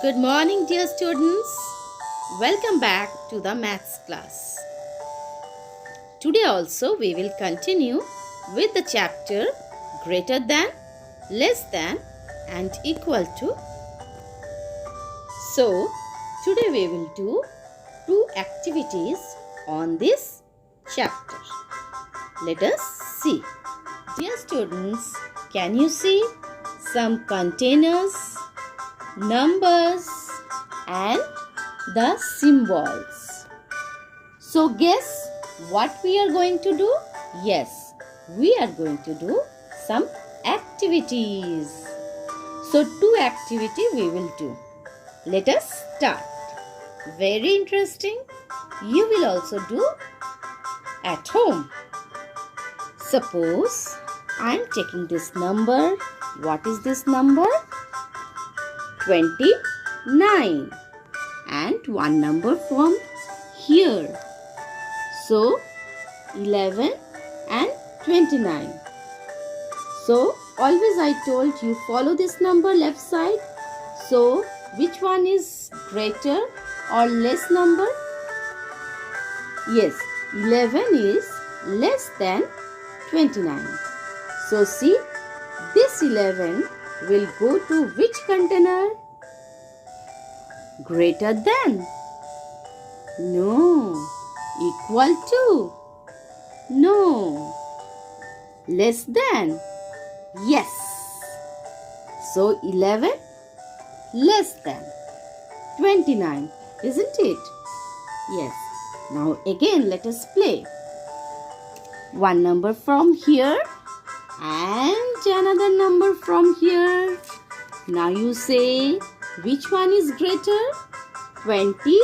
Good morning, dear students. Welcome back to the maths class. Today also we will continue with the chapter greater than, less than and equal to. So, today we will do two activities on this chapter. Let us see. Dear students, can you see some containers, numbers and the symbols? So guess what we are going to do? Yes, we are going to do some activities. So two activities we will do. Let us start. Very interesting. You will also do at home. Suppose I am taking this number. What is this number? 29 and one number from here. So 11 and 29. So always I told you follow this number left side. So which one is greater or less number? Yes, 11 is less than 29. So see, this 11 will go to which container? Greater than? No. Equal to? No. Less than? Yes. So 11 less than 29, isn't it? Yes. Now again let us play. One number from here and another number from here. Now you say, which one is greater? 20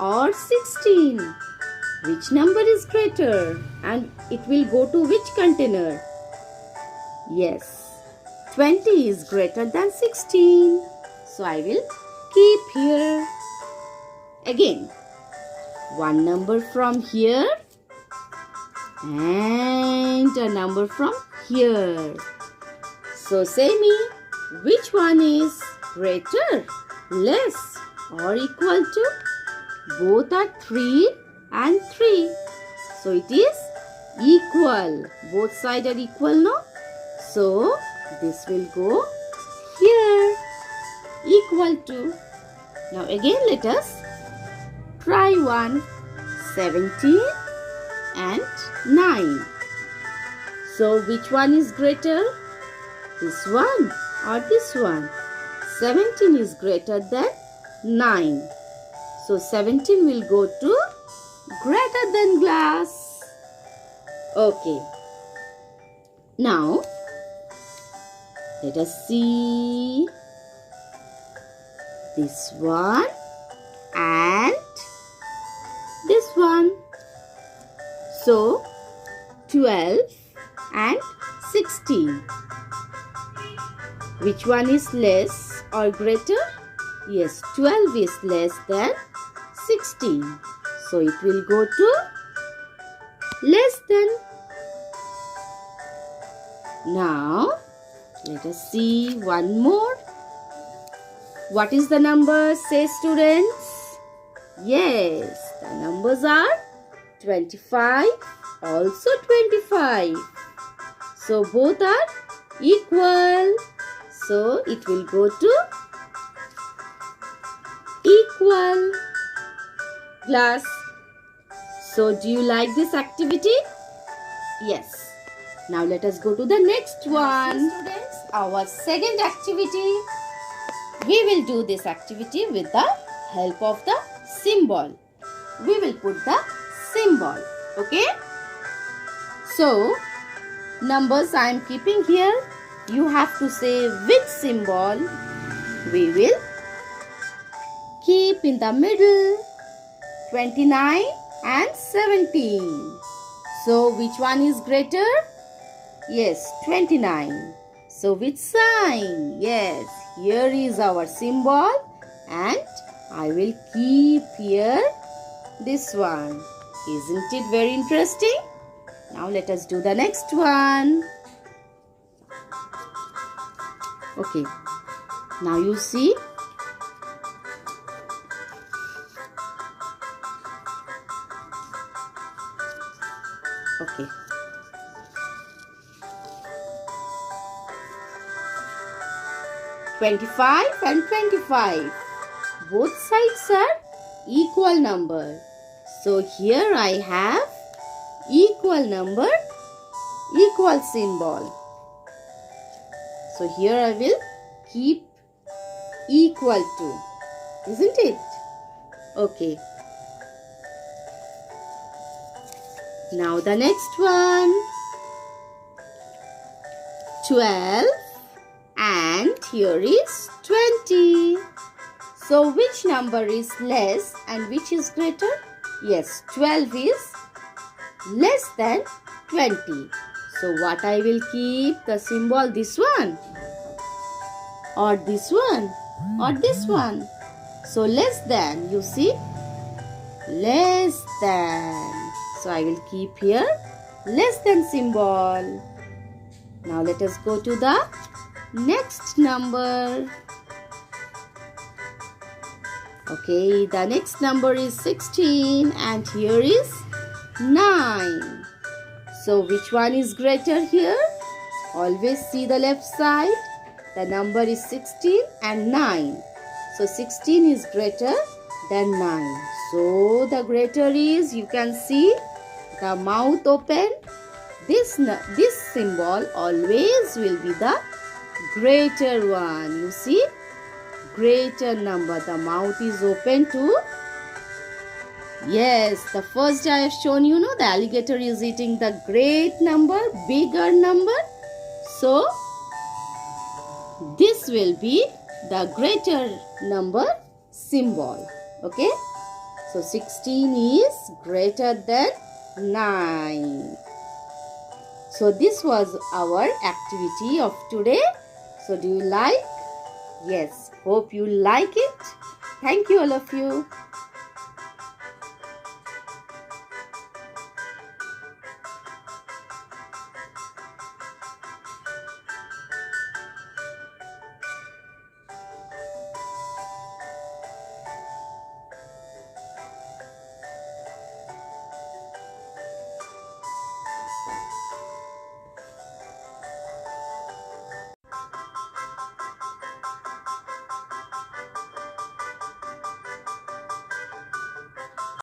or 16? Which number is greater? And it will go to which container? Yes, 20 is greater than 16. So I will keep here. Again, one number from here and a number from here. So say me, which one is greater, less or equal to? Both are 3 and 3. So it is equal. Both sides are equal, no? So this will go here. Equal to. Now again let us try one. 17 and 9. So which one is greater? This one or this one? 17 is greater than 9. So 17 will go to greater than glass. Okay. Now let us see this one and this one. So 12 and 16. Which one is less or greater? Yes, 12 is less than 16. So it will go to less than. Now let us see one more. What is the number? Say students. Yes, the numbers are 25, also 25. So both are equal. So it will go to equal glass. So do you like this activity? Yes. Now let us go to the next one. Students, our second activity. We will do this activity with the help of the symbol. We will put the symbol. Okay? So, numbers I am keeping here. You have to say which symbol we will keep in the middle. 29 and 17. So, which one is greater? Yes, 29. So, which sign? Yes, here is our symbol and I will keep here this one. Isn't it very interesting? Now let us do the next one. Okay. Now you see 25 and 25. Both sides are equal number. So here I have equal number, equal symbol. So here I will keep equal to, isn't it? Okay. Now the next one. 12 and here is 20. So which number is less and which is greater? Yes, 12 is less than 20. So what I will keep? The symbol this one or this one or this one. So less than, you see, less than. So I will keep here less than symbol. Now let us go to the next number. Okay, the next number is 16 and here is 9. So which one is greater here? Always see the left side. The number is 16 and 9. So 16 is greater than 9. So the greater is, you can see the mouth open. This symbol always will be the greater one. You see, greater number. The mouth is open to. Yes, the first I have shown you, the alligator is eating the great number, bigger number. So this will be the greater number symbol. Okay. So 16 is greater than 9. So this was our activity of today. So do you like? Yes, hope you like it. Thank you all of you.